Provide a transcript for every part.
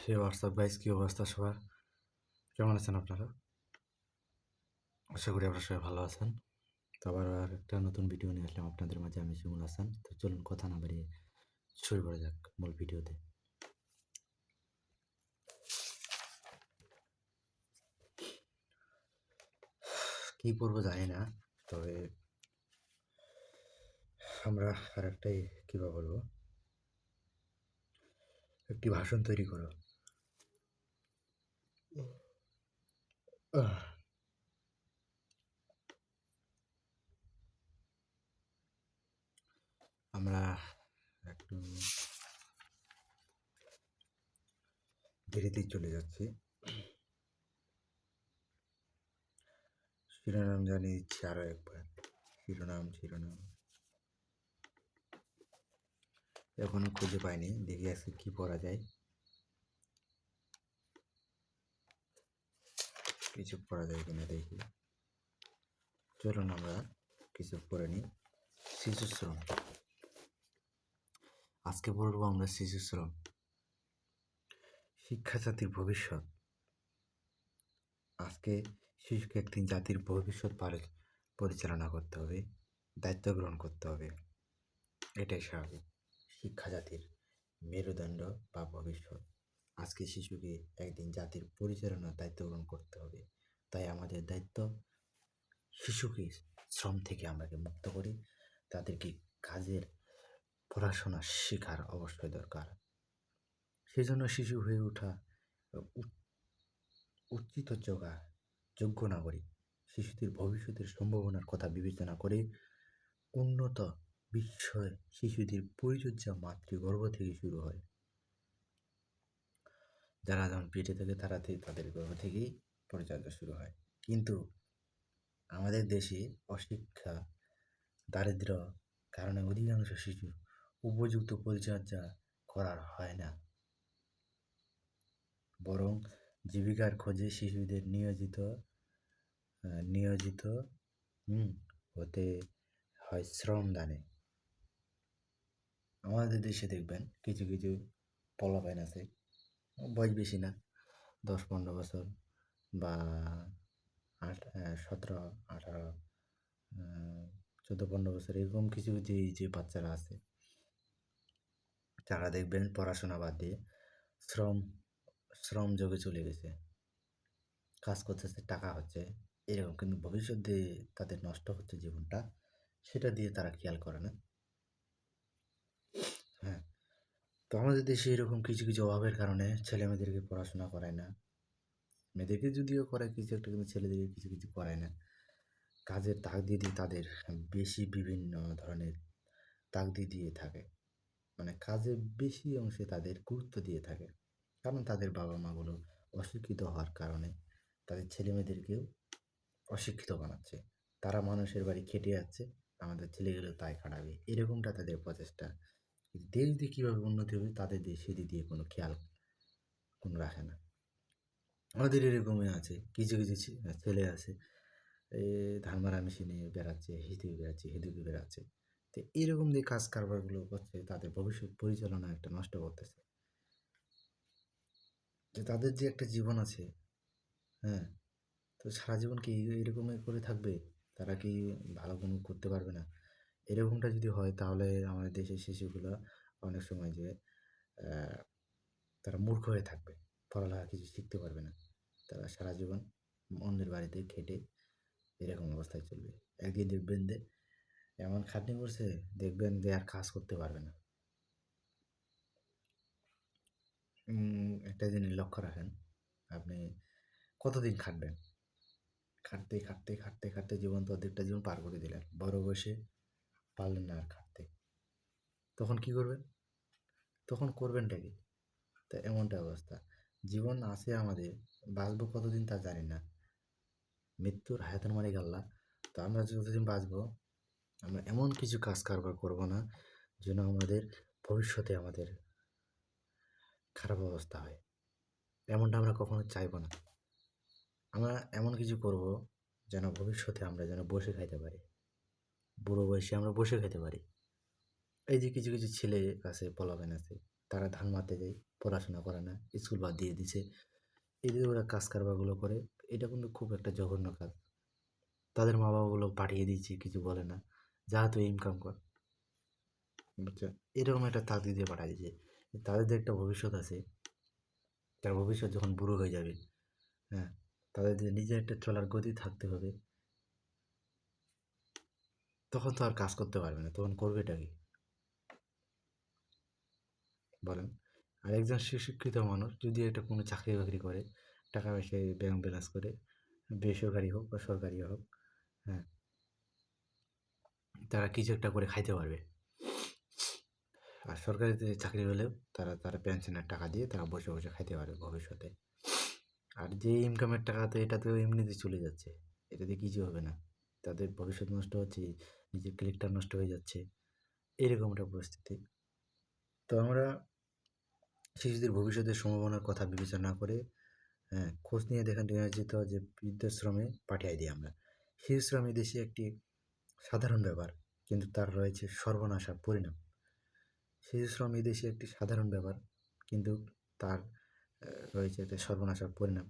হে WhatsApp guys, কী অবস্থা সবার? কেমন আছেন আপনারা? আশা করি আপনারা সবাই ভালো আছেন। তো আবার একটা নতুন ভিডিও নিয়ে আসলাম আপনাদের মাঝে। আমি শিমুল হাসান। তো চলুন কথা না বাড়িয়ে শুরু করা যাক মূল ভিডিওতে। কী করবো জানি না, তবে আমরা আরেকটাই কীভাবে বলবো, একটি ভাষণ তৈরি করো। আমরা একটু ধীরেতেই চলে যাচ্ছি। শিরোনাম জানিয়ে দিচ্ছি আরও একবার। শিরোনাম এখনো খুঁজে পাইনি, দেখি আজকে কী পড়া যায়। কিছু পড়া যায় কিনা দেখি। চলুন আমরা কিছু পড়ে নিই। শিশু শ্রম। আজকে পড়বো আমরা শিশু শ্রম। শিক্ষা জাতির ভবিষ্যৎ। আজকে শিশুকে একদিন জাতির ভবিষ্যৎ পরিচালনা করতে হবে, দায়িত্ব গ্রহণ করতে হবে। এটাই স্বাভাবিক। শিক্ষা জাতির মেরুদণ্ড বা ভবিষ্যৎ। আজকে শিশুকে একদিন জাতির পরিচালনার দায়িত্ব গ্রহণ করতে হবে। তাই আমাদের দায়িত্ব শিশুকে শ্রম থেকে আমাকে মুক্ত করি। তাদেরকে কাজের পড়াশোনা শেখার অবশ্যই দরকার। সেই জন্য শিশু হয়ে ওঠা উচিত যোগ্য নাগরিক। শিশুদের ভবিষ্যতের সম্ভাবনার কথা বিবেচনা করে উন্নত বিশ্বে শিশুদের পরিচর্যা মাতৃগর্ভ থেকে শুরু হয়। যারা যখন পেটে থাকে তাদের গর্ভ থেকেই পরিচর্যা শুরু হয়। কিন্তু আমাদের দেশে অশিক্ষা, দারিদ্র কারণে অধিকাংশ শিশু উপযুক্ত পরিচর্যা করার হয় না, বরং জীবিকার খোঁজে শিশুদের নিয়োজিত হতে হয় শ্রমদানে। আমাদের দেশে দেখবেন কিছু কিছু পোলাপাইন আছে, বয়স বেশি না, 10-15 বছর বা 17, 18, 14-15 বছর, এরকম কিছু যে বাচ্চারা আছে, তারা দেখবেন পড়াশোনা বাদ দিয়ে শ্রম যোগে চলে গেছে, কাজ করতেছে, টাকা হচ্ছে এরকম, কিন্তু ভবিষ্যৎ দিয়ে তাদের নষ্ট হচ্ছে জীবনটা, সেটা দিয়ে তারা খেয়াল করে না। হ্যাঁ, তো আমাদের দেশে এরকম কিছু কিছু অভাবের কারণে ছেলে মেয়েদেরকে পড়াশোনা করায় না। মেয়েদেরকে যদিও করায় কিছু একটা, কিন্তু ছেলেদেরকে কিছু কিছু করায় না। কাজের তাগিদে দিয়ে তাদের বেশি বিভিন্ন ধরনের তাগিদ দিয়ে থাকে, মানে কাজে বেশি অংশে তাদের গুরুত্ব দিয়ে থাকে। কারণ তাদের বাবা মাগুলো অশিক্ষিত হওয়ার কারণে তাদের ছেলে মেয়েদেরকেও অশিক্ষিত বানাচ্ছে। তারা মানুষের বাড়ি খেটে যাচ্ছে, আমাদের ছেলেগুলো তাই খাটাবে, এরকমটা তাদের প্রচেষ্টা। দেশ দিয়ে কীভাবে উন্নতি হবে তাদের দিয়ে সেদিক দিয়ে কোনো খেয়াল রাখে না। আমাদের এরকমই আছে, কিছু কিছু ছেলে আছে, এই ধান মারা মেশিনে বেড়াচ্ছে, হেদিকে বেড়াচ্ছে। তো এরকম যে কাজ কারবারগুলো করছে, তাদের ভবিষ্যৎ পরিচালনা একটা নষ্ট করতেছে। যে তাদের যে একটা জীবন আছে, হ্যাঁ, তো সারা জীবন কি এরকমই করে থাকবে? তারা কি ভালো কোনো করতে পারবে না? এরকমটা যদি হয়, তাহলে আমাদের দেশের শিশুগুলো অনেক সময় যে তারা মূর্খ হয়ে থাকবে, পড়ালেখা কিছু শিখতে পারবে না। তারা সারা জীবন অন্যের বাড়িতে খেটে এরকম অবস্থায় চলবে। একদিন দেখবেন যে এমন খাটনি করছে, দেখবেন যে আর কাজ করতে পারবে না। একটা জিনিস লক্ষ্য রাখেন, আপনি কতদিন খাটবেন? খাটতে খাটতে খাটতে খাটতে জীবন তো অর্ধেকটা জীবন পার করে দিলেন, বড় বয়সে পারলেন না আর খাটতে, তখন কি করবেন? তখন করবেনটা কি? তো এমনটা অবস্থা। জীবন আছে আমাদের, বাঁচবো কতদিন তা জানি না, মৃত্যুর হায়াতুল মালিক আল্লাহ। তো আমরা যতদিন বাঁচবো, আমরা এমন কিছু কাজ কারবার করবো না যেন আমাদের ভবিষ্যতে আমাদের খারাপ অবস্থা হয়। এমনটা আমরা কখনো চাইবো না। আমরা এমন কিছু করব যেন ভবিষ্যতে আমরা যেন বসে খাইতে পারি, বুড়ো বয়সে আমরা বসে খেতে পারি। এই যে কিছু কিছু ছেলে আছে, পোলাপান আছে, তারা ধান মারতে যায়, পড়াশোনা করে না, স্কুল বাদ দিয়ে দিছে। এই যে ওরা কাজ কারবারগুলো করে, এটা কিন্তু খুব একটা জঘন্য কাজ। তাদের মা বাবাগুলো পাঠিয়ে দিচ্ছে, কিছু বলে না, যা তুই ইনকাম কর, বুঝছো? এরকম একটা তাগিদ দিয়ে পাঠিয়ে দিচ্ছে। তাদের যে একটা ভবিষ্যৎ আছে, তার ভবিষ্যৎ যখন বুড়ো হয়ে যাবে, হ্যাঁ, তাদের যে নিজের একটা চলার গতি থাকতে হবে, তখন তো আর কাজ করতে পারবে না, তখন করবেটা কি বলেন? আর একজন সুশিক্ষিত মানুষ যদি একটা কোনো চাকরি বাকরি করে, টাকা পয়সা ব্যাংক ব্যালেন্স করে, বেসরকারি হোক বা সরকারি হোক, হ্যাঁ, তারা কিছু একটা করে খাইতে পারবে। আর সরকারিতে চাকরি হলেও তারা তারা পেনশনের টাকা দিয়ে তারা বসে বসে খাইতে পারবে ভবিষ্যতে। আর যে ইনকামের টাকা তো এটা তো এমনিতে চলে যাচ্ছে, এটাতে কিছু হবে না, তাদের ভবিষ্যৎ নষ্ট হচ্ছে, নিজের ক্যারেক্টার নষ্ট হয়ে যাচ্ছে, এরকম একটা পরিস্থিতি। তো আমরা শিশুদের ভবিষ্যতের সম্ভাবনার কথা বিবেচনা করে, হ্যাঁ, খোঁজ নিয়ে দেখা যেত যে বৃদ্ধাশ্রমে পাঠিয়ে দিই আমরা। শিশু শ্রম দেশে একটি সাধারণ ব্যাপার, কিন্তু তার রয়েছে সর্বনাশা পরিণাম। শিশু শ্রম দেশে একটি সাধারণ ব্যাপার, কিন্তু তার রয়েছে একটা সর্বনাশা পরিণাম।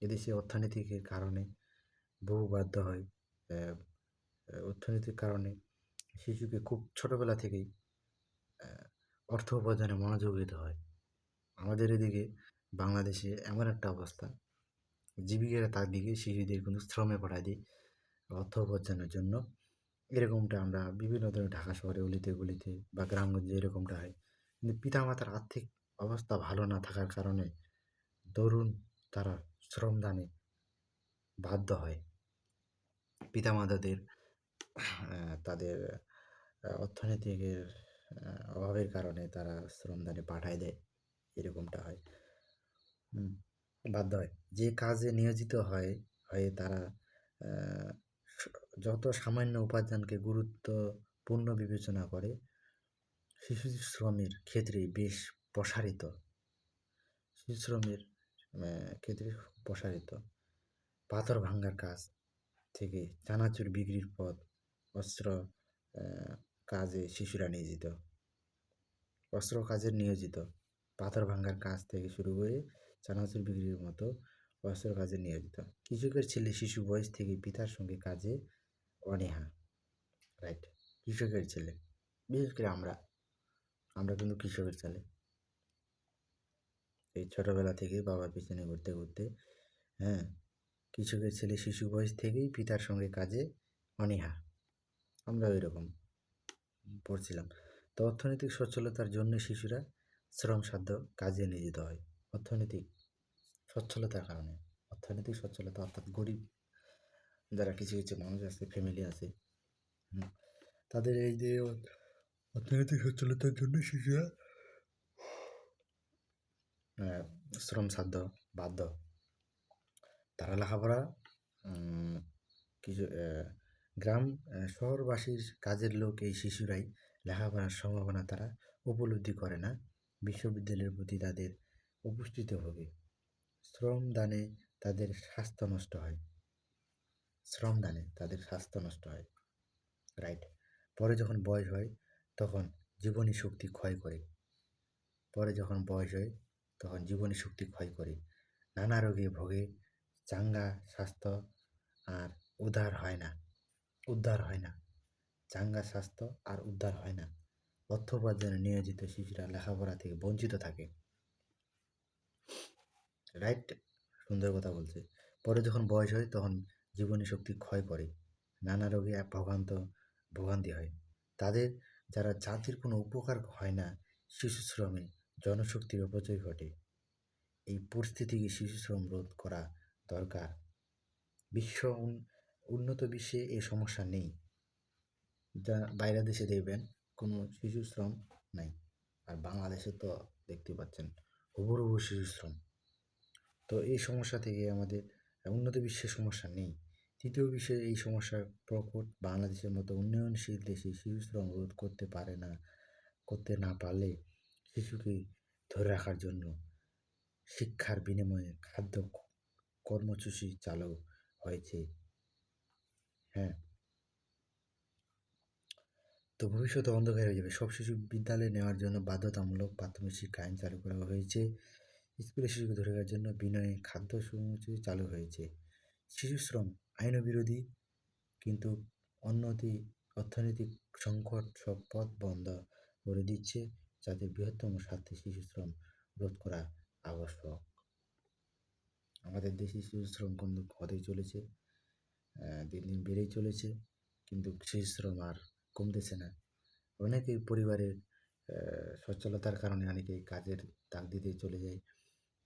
এদেশে অর্থনৈতিক কারণে বহু বাধ্য হয়, আহ, অর্থনৈতিক কারণে শিশুকে খুব ছোটবেলা থেকেই অর্থ উপার্জনে মনোযোগ দিতে হয়। আমাদের এদিকে বাংলাদেশে এমন একটা অবস্থা, জীবিকার তার দিকে শিশুদের কিন্তু শ্রমে পাঠায় দিই অর্থ উপার্জনের জন্য। এরকমটা আমরা বিভিন্ন ধরনের ঢাকা শহরে অলিতে গলিতে বা গ্রামগঞ্জে এরকমটা হয়। কিন্তু পিতামাতার আর্থিক অবস্থা ভালো না থাকার কারণে তরুণ তারা শ্রমদানে বাধ্য হয়। পিতামাতাদের তাদের অর্থনৈতিক অভাবের কারণে তারা শ্রমদানে পাঠায় দেয়, এরকমটা হয়। হুম, বাধ্য হয়। যে কাজে নিয়োজিত হয় হয়ে তারা আহ, যত সামান্য উপাদানকে গুরুত্বপূর্ণ বিবেচনা করে, শিশু শ্রমের ক্ষেত্রে বেশ প্রসারিত। শিশু শ্রমের ক্ষেত্রে প্রসারিত। পাথর ভাঙ্গার কাজ থেকে চানাচুর বিক্রির পথ, অস্ত্র কাজে শিশুরা নিয়োজিত, অস্ত্র কাজে নিয়োজিত, পাথর ভাঙ্গার কাজ থেকে শুরু করে চানাচুর বিক্রির মতো অস্ত্র কাজে নিয়োজিত। কৃষকের ছেলে শিশু বয়স থেকে পিতার সঙ্গে কাজে অনীহা। রাইট, কৃষকের ছেলে, বিশেষ করে আমরা আমরা কিন্তু কৃষকের ছেলে। এই ছোটোবেলা থেকে বাবার পিছনে ঘুরতে ঘুরতে, হ্যাঁ, কৃষকের ছেলে শিশু বয়স থেকেই পিতার সঙ্গে কাজে অনীহা, আমরা ওই রকম পড়ছিলাম। তো অর্থনৈতিক সচ্ছলতার জন্য শিশুরা শ্রমসাধ্য কাজে নিয়োজিত হয়। অর্থনৈতিক সচ্ছলতার কারণে, অর্থনৈতিক সচ্ছলতা অর্থাৎ গরিব যারা কিছু কিছু মানুষ আছে, ফ্যামিলি আছে, তাদের এই যে অর্থনৈতিক সচ্ছলতার জন্য শিশুরা শ্রমসাধ্য বাধ্য, তারা লেখাপড়া কিছু গ্রাম শহরবাসীর কাজের লোক এই শিশুরাই লেখাপড়ার সম্ভাবনা তারা উপলব্ধি করে না, বিশ্ববিদ্যালয়ের প্রতি তাদের উপস্থিত হবে। শ্রমদানে তাদের স্বাস্থ্য নষ্ট হয়, শ্রমদানে তাদের স্বাস্থ্য নষ্ট হয়। রাইট। পরে যখন বয়স হয় তখন জীবনী শক্তি ক্ষয় করে, পরে যখন বয়স হয় তখন জীবনী শক্তি ক্ষয় করে, নানা রোগে ভোগে, চাঙ্গা স্বাস্থ্য আর উদ্ধার হয় না, উদ্ধার হয় না, চাঙ্গা স্বাস্থ্য আর উদ্ধার হয় না। অর্থ উপার্জনে নিয়োজিত শিশুরা লেখাপড়া থেকে বঞ্চিত থাকে। রাইট, সুন্দর কথা বলছে। পরে যখন বয়স হয় তখন জীবনী শক্তি ক্ষয় করে, নানা রোগে ভোগান্তি হয় তাদের, যারা জাতির কোনো উপকার হয় না। শিশু শ্রমে জনশক্তির অপচয় ঘটে। এই পরিস্থিতিকে শিশু শ্রম রোধ করা দরকার। বিশ্ব উন্নত বিশ্বে এই সমস্যা নেই, যা বাইরে দেশে দেখবেন কোনো শিশু শ্রম নাই, আর বাংলাদেশে তো দেখতে পাচ্ছেন হুবহু শিশু শ্রম। তো এই সমস্যা থেকে আমাদের উন্নত বিশ্বের সমস্যা নেই। তৃতীয় বিষয়ে এই সমস্যার প্রকট বাংলাদেশের মতো উন্নয়নশীল দেশে শিশু শ্রম রোধ করতে না পারলে শিশুকে ধরে রাখার জন্য শিক্ষার বিনিময়ে খাদ্য কর্মসূচি চালু হয়েছে। হ্যাঁ, তো ভবিষ্যতে অন্ধকার হয়ে যাবে। সব শিশু বিদ্যালয়ে নেওয়ার জন্য বাধ্যতামূলক প্রাথমিক শিক্ষা আইন চালু করা হয়েছে। স্কুলে শিশুকে ধরে রাখার জন্য বিনয় খাদ্য সময়সূচি চালু হয়েছে। শিশু শ্রম আইনও বিরোধী, কিন্তু অর্থনৈতিক সংকট সব পথ বন্ধ করে দিচ্ছে, যাতে বৃহত্তম স্বার্থে শিশু শ্রম রোধ করা আবশ্যক। আমাদের দেশে শিশু শ্রম কিন্তু হতেই চলেছে, দিন দিন বেড়েই চলেছে, কিন্তু শিশু শ্রম আর কমতেছে না। অনেকেই পরিবারের সচ্ছলতার কারণে অনেকেই কাজের তাগিদে চলে যায়,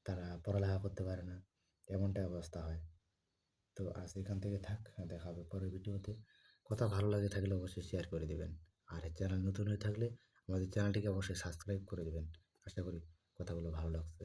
তারা পড়ালেখা করতে পারে না, এমনটাই অবস্থা হয়। তো আজ এখান থেকে থাক, দেখা হবে পরের ভিডিওতে। কথা ভালো লাগে থাকলে অবশ্যই শেয়ার করে দেবেন, আর চ্যানেল নতুন হয়ে থাকলে আমাদের চ্যানেলটিকে অবশ্যই সাবস্ক্রাইব করে দেবেন। আশা করি কথাগুলো ভালো লাগছে।